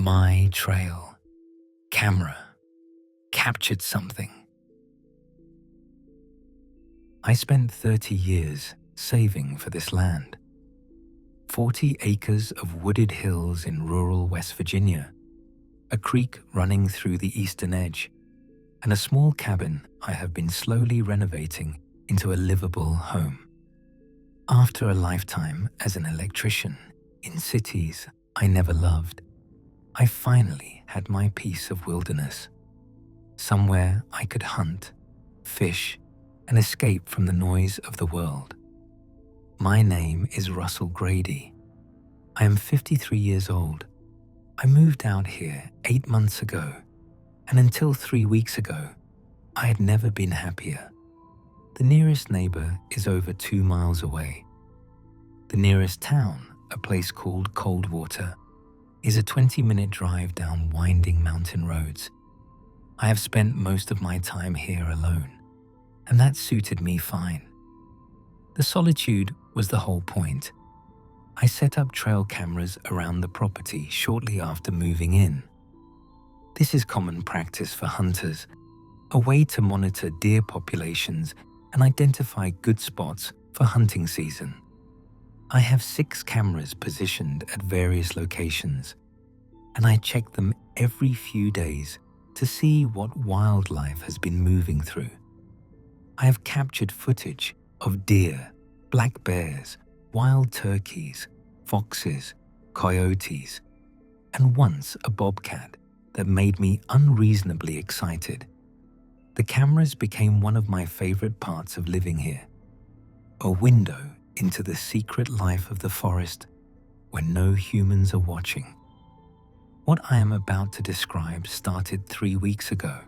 My trail. Camera. Captured something. I spent 30 years saving for this land. 40 acres of wooded hills in rural West Virginia, a creek running through the eastern edge, and a small cabin I have been slowly renovating into a livable home. After a lifetime as an electrician in cities I never loved, I finally had my piece of wilderness, somewhere I could hunt, fish, and escape from the noise of the world. My name is Russell Grady. I am 53 years old. I moved out here 8 months ago, and until 3 weeks ago, I had never been happier. The nearest neighbor is over 2 miles away. The nearest town, a place called Coldwater, is a 20-minute drive down winding mountain roads. I have spent most of my time here alone, and that suited me fine. The solitude was the whole point. I set up trail cameras around the property shortly after moving in. This is common practice for hunters, a way to monitor deer populations and identify good spots for hunting season. I have 6 cameras positioned at various locations, and I check them every few days to see what wildlife has been moving through. I have captured footage of deer, black bears, wild turkeys, foxes, coyotes, and once a bobcat that made me unreasonably excited. The cameras became one of my favorite parts of living here, a window into the secret life of the forest when no humans are watching. What I am about to describe started 3 weeks ago.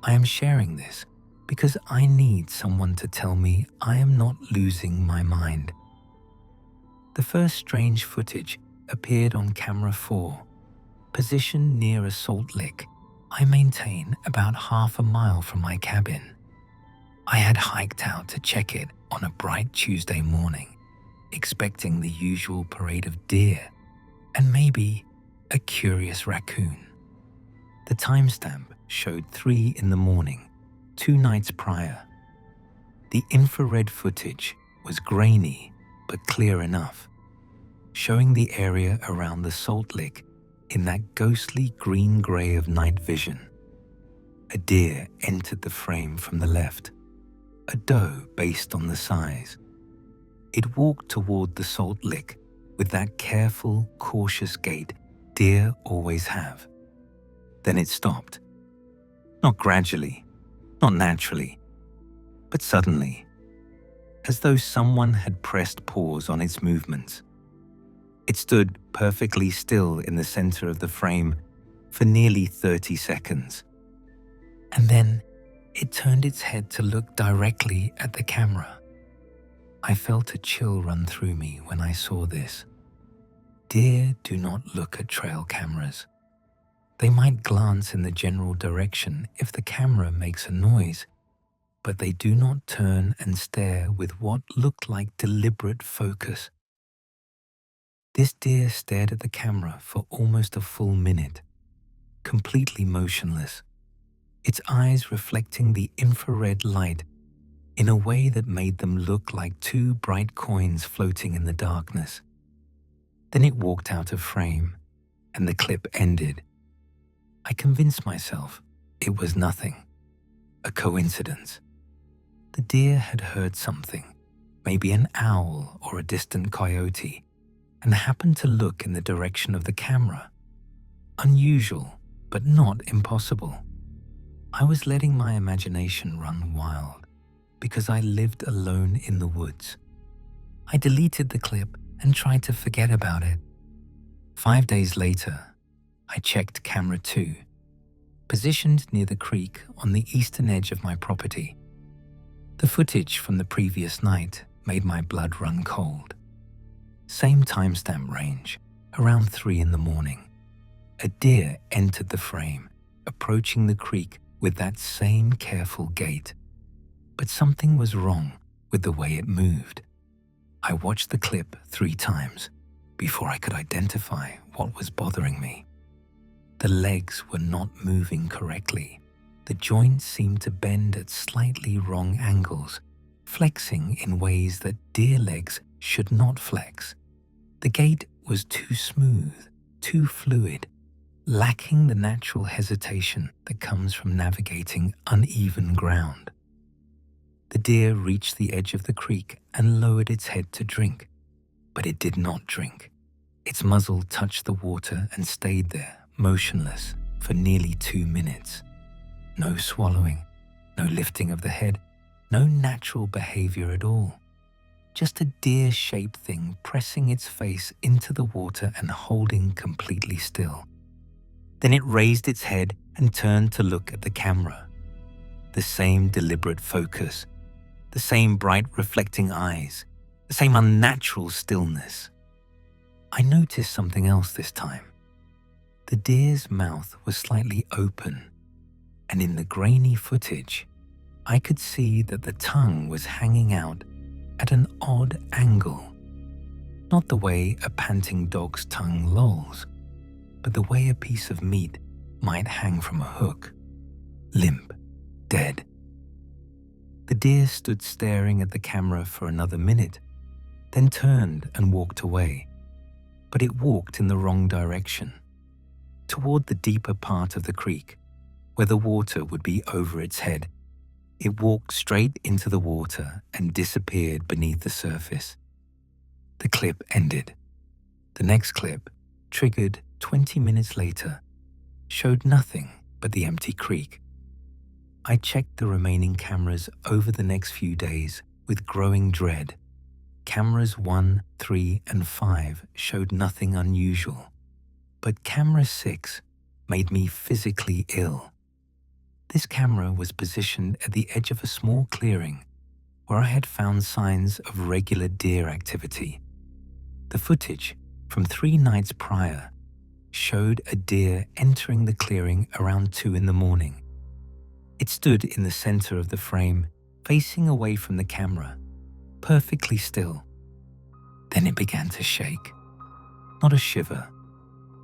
I am sharing this because I need someone to tell me I am not losing my mind. The first strange footage appeared on camera 4, positioned near a salt lick I maintain about half a mile from my cabin. I had hiked out to check it on a bright Tuesday morning, expecting the usual parade of deer and maybe a curious raccoon. The timestamp showed 3 in the morning, 2 nights prior. The infrared footage was grainy but clear enough, showing the area around the salt lick in that ghostly green-gray of night vision. A deer entered the frame from the left, a doe based on the size. It walked toward the salt lick with that careful, cautious gait deer always have. Then it stopped. Not gradually, not naturally, but suddenly, as though someone had pressed pause on its movements. It stood perfectly still in the center of the frame for nearly 30 seconds. And then it turned its head to look directly at the camera. I felt a chill run through me when I saw this. Deer do not look at trail cameras. They might glance in the general direction if the camera makes a noise, but they do not turn and stare with what looked like deliberate focus. This deer stared at the camera for almost a full minute, completely motionless, its eyes reflecting the infrared light in a way that made them look like 2 bright coins floating in the darkness. Then it walked out of frame, and the clip ended. I convinced myself it was nothing, a coincidence. The deer had heard something, maybe an owl or a distant coyote, and happened to look in the direction of the camera. Unusual, but not impossible. I was letting my imagination run wild because I lived alone in the woods. I deleted the clip and tried to forget about it. 5 days later, I checked camera 2, positioned near the creek on the eastern edge of my property. The footage from the previous night made my blood run cold. Same timestamp range, around 3 in the morning. A deer entered the frame, approaching the creek with that same careful gait. But something was wrong with the way it moved. I watched the clip 3 times before I could identify what was bothering me. The legs were not moving correctly. The joints seemed to bend at slightly wrong angles, flexing in ways that deer legs should not flex. The gait was too smooth, too fluid, lacking the natural hesitation that comes from navigating uneven ground. The deer reached the edge of the creek and lowered its head to drink, but it did not drink. Its muzzle touched the water and stayed there, motionless, for nearly 2 minutes. No swallowing, no lifting of the head, no natural behavior at all. Just a deer-shaped thing pressing its face into the water and holding completely still. Then it raised its head and turned to look at the camera. The same deliberate focus, the same bright reflecting eyes, the same unnatural stillness. I noticed something else this time. The deer's mouth was slightly open, and in the grainy footage, I could see that the tongue was hanging out at an odd angle. Not the way a panting dog's tongue lolls, but the way a piece of meat might hang from a hook, limp, dead. The deer stood staring at the camera for another minute, then turned and walked away. But it walked in the wrong direction, toward the deeper part of the creek, where the water would be over its head. It walked straight into the water and disappeared beneath the surface. The clip ended. The next clip, triggered 20 minutes later, showed nothing but the empty creek. I checked the remaining cameras over the next few days with growing dread. Cameras 1, 3, and 5 showed nothing unusual, but camera 6 made me physically ill. This camera was positioned at the edge of a small clearing where I had found signs of regular deer activity. The footage from 3 nights prior showed a deer entering the clearing around 2 in the morning. It stood in the center of the frame, facing away from the camera, perfectly still. Then it began to shake. Not a shiver,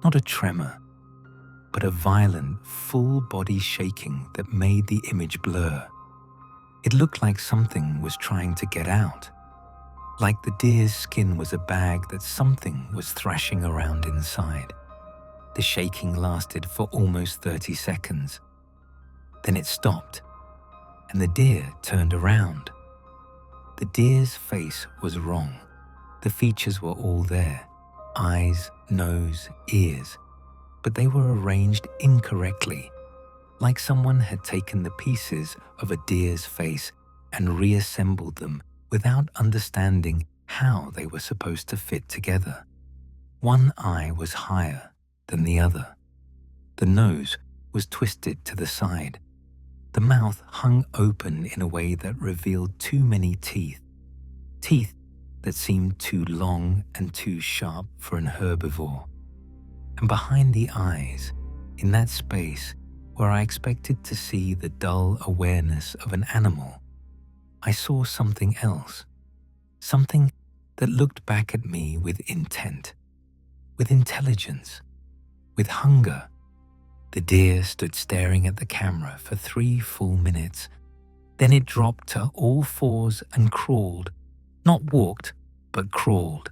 not a tremor, but a violent, full-body shaking that made the image blur. It looked like something was trying to get out, like the deer's skin was a bag that something was thrashing around inside. The shaking lasted for almost 30 seconds. Then it stopped, and the deer turned around. The deer's face was wrong. The features were all there, eyes, nose, ears, but they were arranged incorrectly, like someone had taken the pieces of a deer's face and reassembled them without understanding how they were supposed to fit together. One eye was higher than the other. The nose was twisted to the side. The mouth hung open in a way that revealed too many teeth. Teeth that seemed too long and too sharp for an herbivore. And behind the eyes, in that space where I expected to see the dull awareness of an animal, I saw something else. Something that looked back at me with intent, with intelligence, with hunger. The deer stood staring at the camera for 3 full minutes. Then it dropped to all fours and crawled, not walked, but crawled,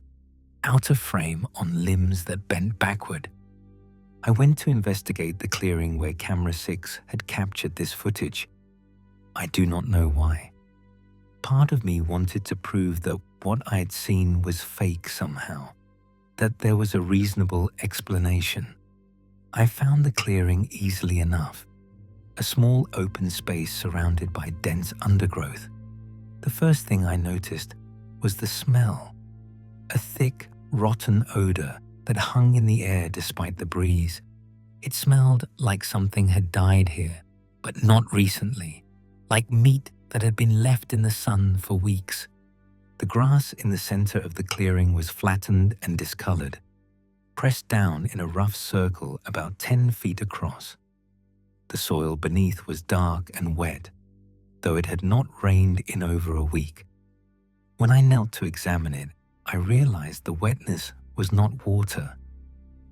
out of frame on limbs that bent backward. I went to investigate the clearing where camera 6 had captured this footage. I do not know why. Part of me wanted to prove that what I had seen was fake somehow, that there was a reasonable explanation. I found the clearing easily enough, a small open space surrounded by dense undergrowth. The first thing I noticed was the smell, a thick, rotten odor that hung in the air despite the breeze. It smelled like something had died here, but not recently, like meat that had been left in the sun for weeks. The grass in the center of the clearing was flattened and discolored, pressed down in a rough circle about 10 feet across. The soil beneath was dark and wet, though it had not rained in over a week. When I knelt to examine it, I realized the wetness was not water.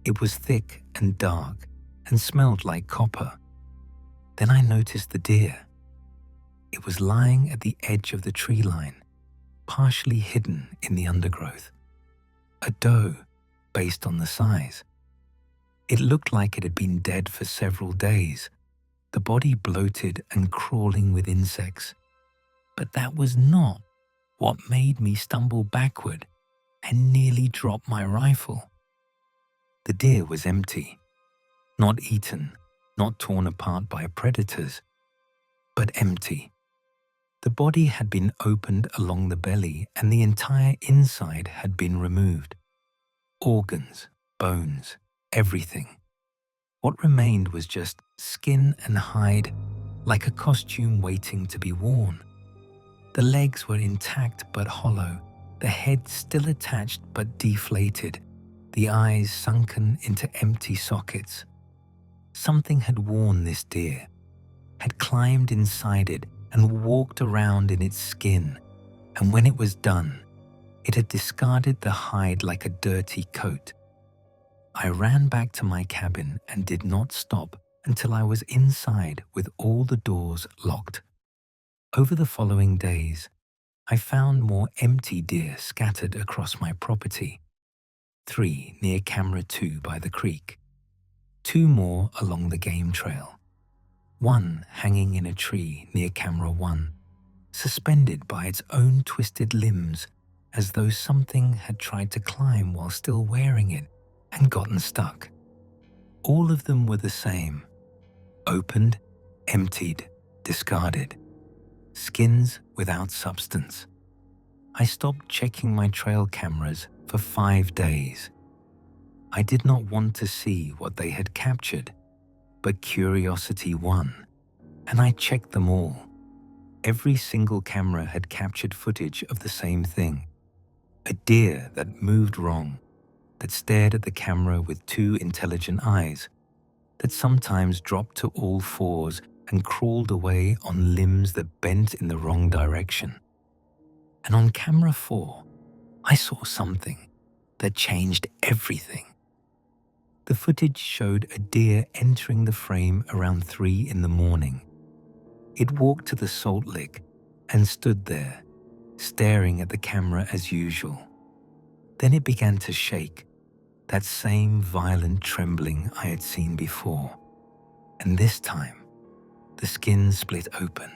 It was thick and dark and smelled like copper. Then I noticed the deer. It was lying at the edge of the tree line, partially hidden in the undergrowth. A doe, based on the size. It looked like it had been dead for several days, the body bloated and crawling with insects. But that was not what made me stumble backward and nearly drop my rifle. The deer was empty, not eaten, not torn apart by predators, but empty. The body had been opened along the belly and the entire inside had been removed. Organs, bones, everything. What remained was just skin and hide, like a costume waiting to be worn. The legs were intact but hollow, the head still attached but deflated, the eyes sunken into empty sockets. Something had worn this deer, had climbed inside it and walked around in its skin, and when it was done, it had discarded the hide like a dirty coat. I ran back to my cabin and did not stop until I was inside with all the doors locked. Over the following days, I found more empty deer scattered across my property. 3 near camera 2 by the creek. 2 more along the game trail. 1 hanging in a tree near camera 1, suspended by its own twisted limbs as though something had tried to climb while still wearing it and gotten stuck. All of them were the same. Opened, emptied, discarded. Skins without substance. I stopped checking my trail cameras for 5 days. I did not want to see what they had captured, but curiosity won, and I checked them all. Every single camera had captured footage of the same thing. A deer that moved wrong, that stared at the camera with 2 intelligent eyes, that sometimes dropped to all fours and crawled away on limbs that bent in the wrong direction. And on camera 4, I saw something that changed everything. The footage showed a deer entering the frame around 3 in the morning. It walked to the salt lick and stood there, staring at the camera as usual. Then it began to shake, that same violent trembling I had seen before. And this time, the skin split open.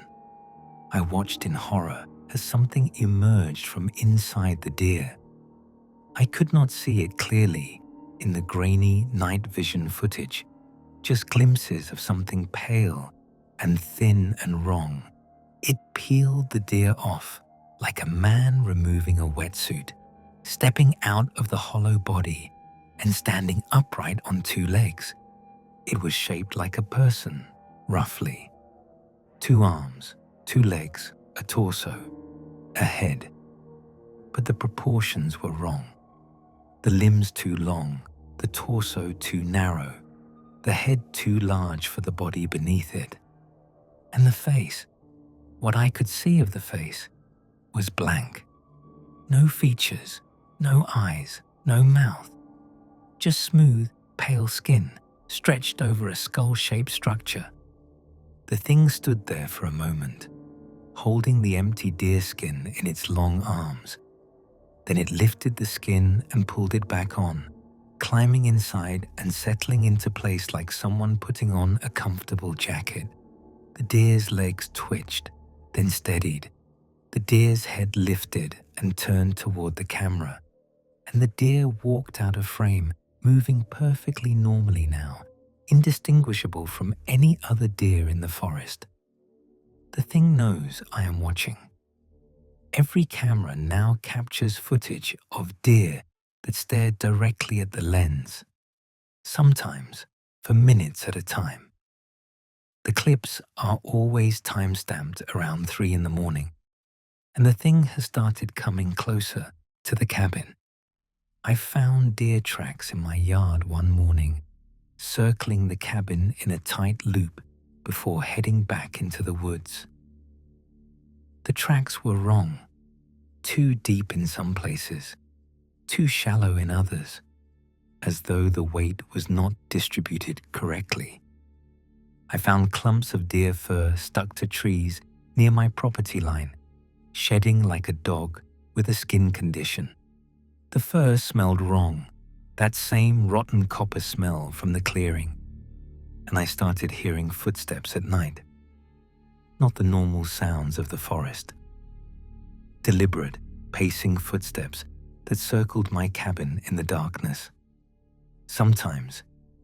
I watched in horror as something emerged from inside the deer. I could not see it clearly in the grainy night vision footage, just glimpses of something pale and thin and wrong. It peeled the deer off like a man removing a wetsuit, stepping out of the hollow body and standing upright on 2 legs. It was shaped like a person, roughly. 2 arms, 2 legs, a torso, a head. But the proportions were wrong. The limbs too long, the torso too narrow, the head too large for the body beneath it. And the face, what I could see of the face, was blank. No features, no eyes, no mouth. Just smooth, pale skin stretched over a skull-shaped structure. The thing stood there for a moment, holding the empty deer skin in its long arms. Then it lifted the skin and pulled it back on, climbing inside and settling into place like someone putting on a comfortable jacket. The deer's legs twitched, then steadied. The deer's head lifted and turned toward the camera, and the deer walked out of frame, moving perfectly normally now, indistinguishable from any other deer in the forest. The thing knows I am watching. Every camera now captures footage of deer that stared directly at the lens, sometimes for minutes at a time. The clips are always time-stamped around 3 in the morning, and the thing has started coming closer to the cabin. I found deer tracks in my yard one morning, circling the cabin in a tight loop before heading back into the woods. The tracks were wrong, too deep in some places, too shallow in others. as though the weight was not distributed correctly. I found clumps of deer fur stuck to trees near my property line, shedding like a dog with a skin condition. The fur smelled wrong, that same rotten copper smell from the clearing, and I started hearing footsteps at night. Not the normal sounds of the forest. Deliberate, pacing footsteps that circled my cabin in the darkness. Sometimes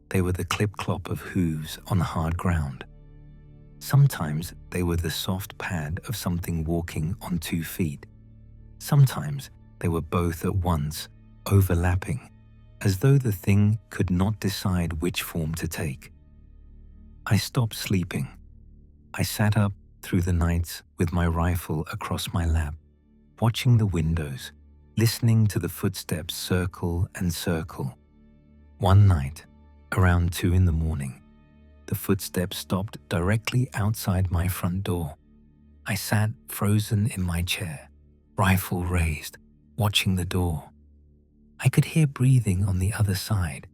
they were the clip-clop of hooves on hard ground. Sometimes they were the soft pad of something walking on 2 feet. Sometimes they were both at once, overlapping, as though the thing could not decide which form to take. I stopped sleeping. I sat up through the nights with my rifle across my lap, watching the windows, listening to the footsteps circle and circle. One night, around 2 in the morning, the footsteps stopped directly outside my front door. I sat frozen in my chair, rifle raised, watching the door. I could hear breathing on the other side,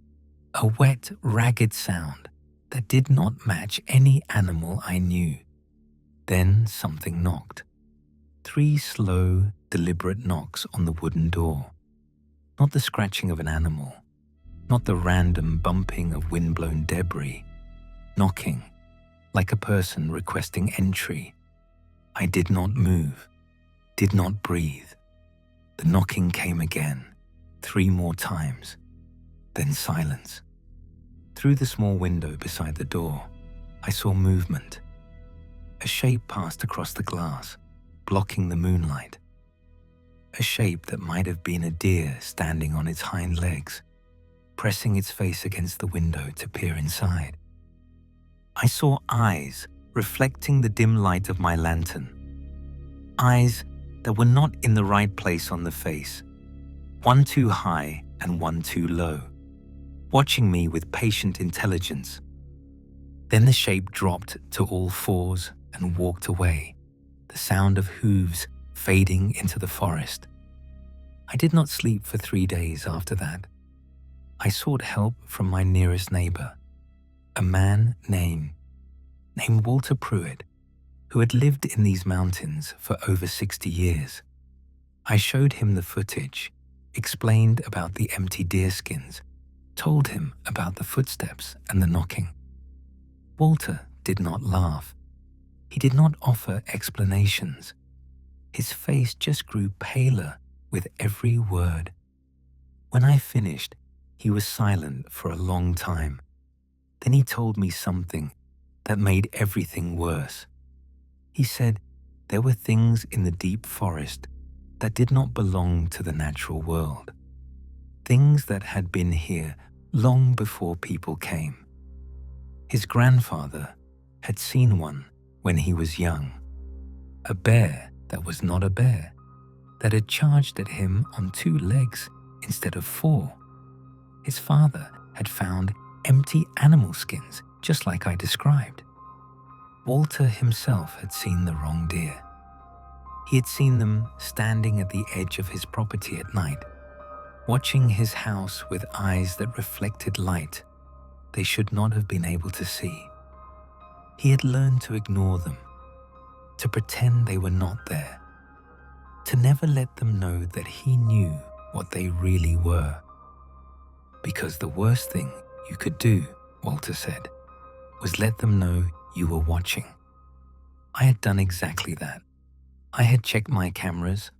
a wet, ragged sound that did not match any animal I knew. Then something knocked. 3 slow, deliberate knocks on the wooden door. Not the scratching of an animal, not the random bumping of wind-blown debris. Knocking, like a person requesting entry. I did not move, did not breathe. The knocking came again, 3 more times, then silence. Through the small window beside the door, I saw movement. A shape passed across the glass, blocking the moonlight. A shape that might have been a deer standing on its hind legs, pressing its face against the window to peer inside. I saw eyes reflecting the dim light of my lantern. Eyes that were not in the right place on the face, one too high and one too low, watching me with patient intelligence. Then the shape dropped to all 4s and walked away, the sound of hooves fading into the forest. I did not sleep for 3 days after that. I sought help from my nearest neighbor, a man named Walter Pruitt, who had lived in these mountains for over 60 years. I showed him the footage, explained about the empty deerskins, told him about the footsteps and the knocking. Walter did not laugh. He did not offer explanations. His face just grew paler with every word. When I finished, he was silent for a long time. Then he told me something that made everything worse. He said there were things in the deep forest that did not belong to the natural world. Things that had been here long before people came. His grandfather had seen one when he was young. A bear that was not a bear, that had charged at him on 2 legs instead of 4. His father had found empty animal skins, just like I described. Walter himself had seen the wrong deer. He had seen them standing at the edge of his property at night, watching his house with eyes that reflected light they should not have been able to see. He had learned to ignore them, to pretend they were not there, to never let them know that he knew what they really were. Because the worst thing you could do, Walter said, was let them know you were watching. I had done exactly that. I had checked my cameras,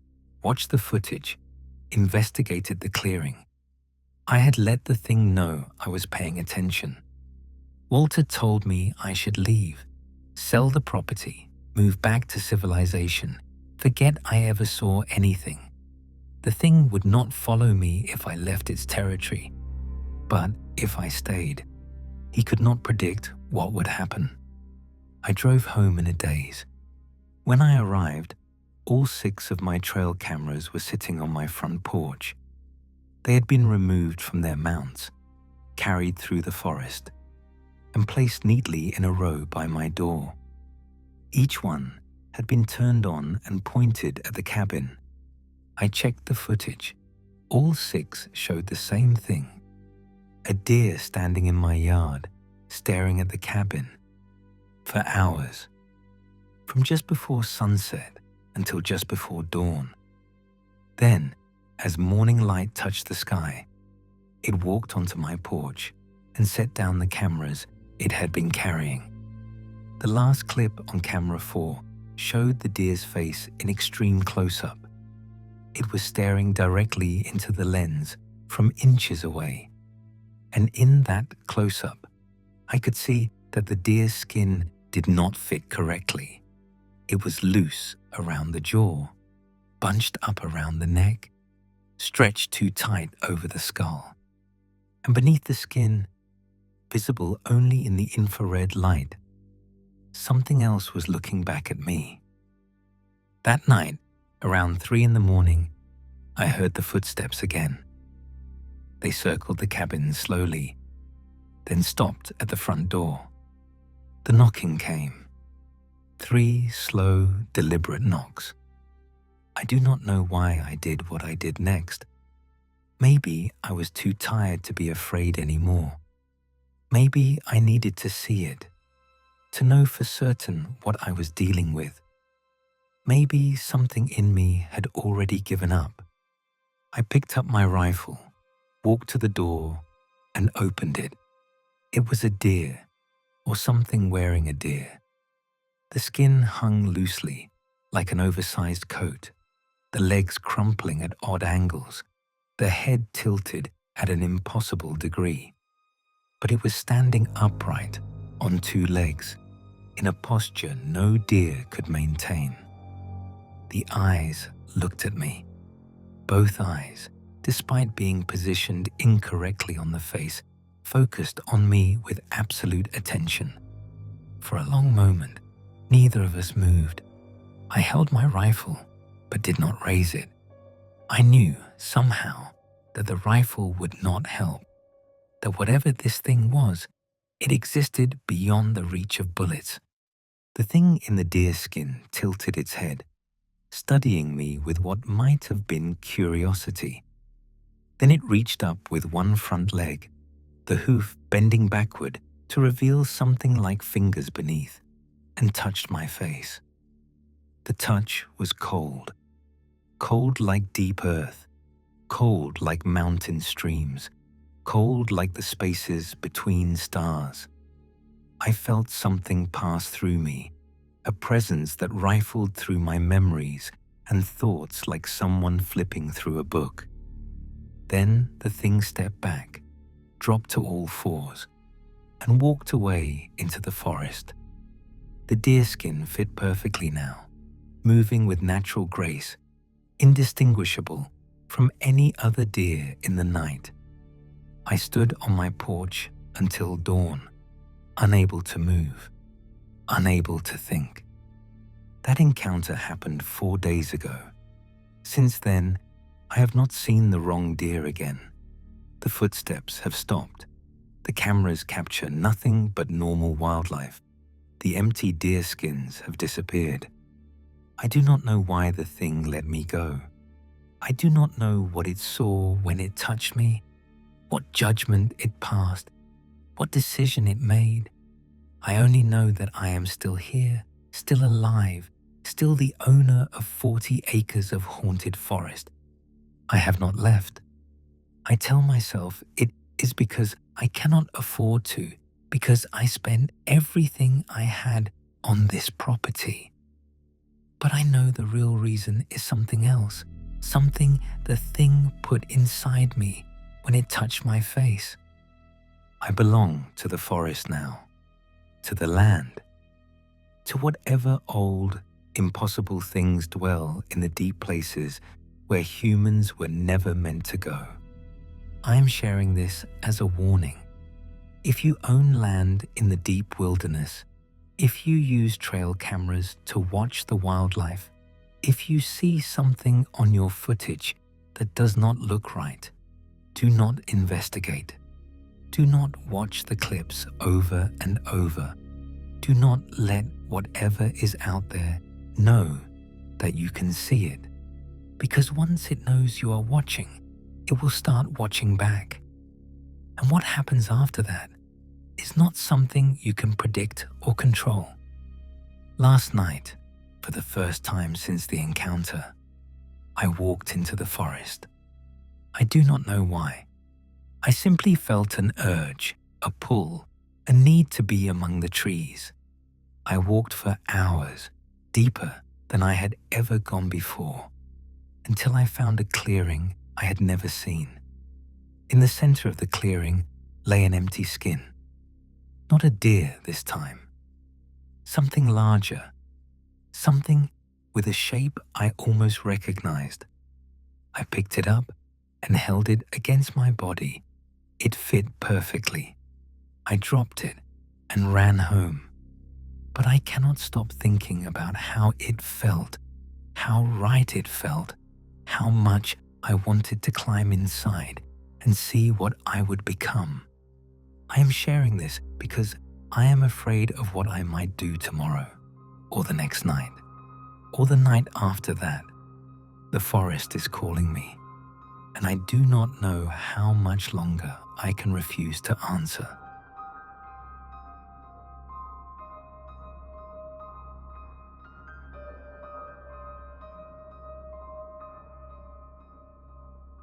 watched the footage, investigated the clearing. I had let the thing know I was paying attention. Walter told me I should leave, sell the property, move back to civilization, forget I ever saw anything. The thing would not follow me if I left its territory, but if I stayed, he could not predict what would happen. I drove home in a daze. When I arrived, all 6 of my trail cameras were sitting on my front porch. They had been removed from their mounts, carried through the forest, and placed neatly in a row by my door. Each one had been turned on and pointed at the cabin. I checked the footage. All 6 showed the same thing. a deer standing in my yard, staring at the cabin for hours, from just before sunset until just before dawn. Then, as morning light touched the sky, it walked onto my porch and set down the cameras it had been carrying. The last clip on camera 4 showed the deer's face in extreme close-up. It was staring directly into the lens from inches away. And in that close-up, I could see that the deer's skin did not fit correctly. It was loose around the jaw, bunched up around the neck, stretched too tight over the skull. And beneath the skin, visible only in the infrared light, something else was looking back at me. That night, around 3 a.m, I heard the footsteps again. They circled the cabin slowly, then stopped at the front door. The knocking came. 3 slow, deliberate knocks. I do not know why I did what I did next. Maybe I was too tired to be afraid anymore. Maybe I needed to see it, to know for certain what I was dealing with. Maybe something in me had already given up. I picked up my rifle, walked to the door, and opened it. It was a deer, or something wearing a deer. The skin hung loosely, like an oversized coat, the legs crumpling at odd angles, the head tilted at an impossible degree. But it was standing upright on 2 legs, in a posture no deer could maintain. The eyes looked at me. Both eyes, despite being positioned incorrectly on the face, focused on me with absolute attention. For a long moment, neither of us moved. I held my rifle, but did not raise it. I knew, somehow, that the rifle would not help, that whatever this thing was, it existed beyond the reach of bullets. The thing in the deer skin tilted its head, studying me with what might have been curiosity. Then it reached up with one front leg, the hoof bending backward to reveal something like fingers beneath, and touched my face. The touch was cold, cold like deep earth, cold like mountain streams, cold like the spaces between stars. I felt something pass through me, a presence that rifled through my memories and thoughts like someone flipping through a book. Then the thing stepped back, dropped to all 4s, and walked away into the forest. The deerskin fit perfectly now, moving with natural grace, indistinguishable from any other deer in the night. I stood on my porch until dawn, unable to move, unable to think. That encounter happened 4 days ago. Since then, I have not seen the wrong deer again. The footsteps have stopped. The cameras capture nothing but normal wildlife. The empty deer skins have disappeared. I do not know why the thing let me go. I do not know what it saw when it touched me, what judgment it passed, what decision it made. I only know that I am still here, still alive, still the owner of 40 acres of haunted forest. I have not left. I tell myself it is because I cannot afford to, because I spent everything I had on this property. But I know the real reason is something else, something the thing put inside me when it touched my face. I belong to the forest now, to the land, to whatever old, impossible things dwell in the deep places where humans were never meant to go. I am sharing this as a warning. If you own land in the deep wilderness, if you use trail cameras to watch the wildlife, if you see something on your footage that does not look right, do not investigate. Do not watch the clips over and over. Do not let whatever is out there know that you can see it, because once it knows you are watching, it will start watching back. And what happens after that is not something you can predict or control. Last night, for the first time since the encounter, I walked into the forest. I do not know why. I simply felt an urge, a pull, a need to be among the trees. I walked for hours, deeper than I had ever gone before, until I found a clearing I had never seen. In the center of the clearing lay an empty skin. Not a deer this time. Something larger. Something with a shape I almost recognized. I picked it up and held it against my body. It fit perfectly. I dropped it and ran home. But I cannot stop thinking about how it felt, how right it felt, how much I wanted to climb inside and see what I would become. I am sharing this because I am afraid of what I might do tomorrow, or the next night, or the night after that. The forest is calling me, and I do not know how much longer I can refuse to answer.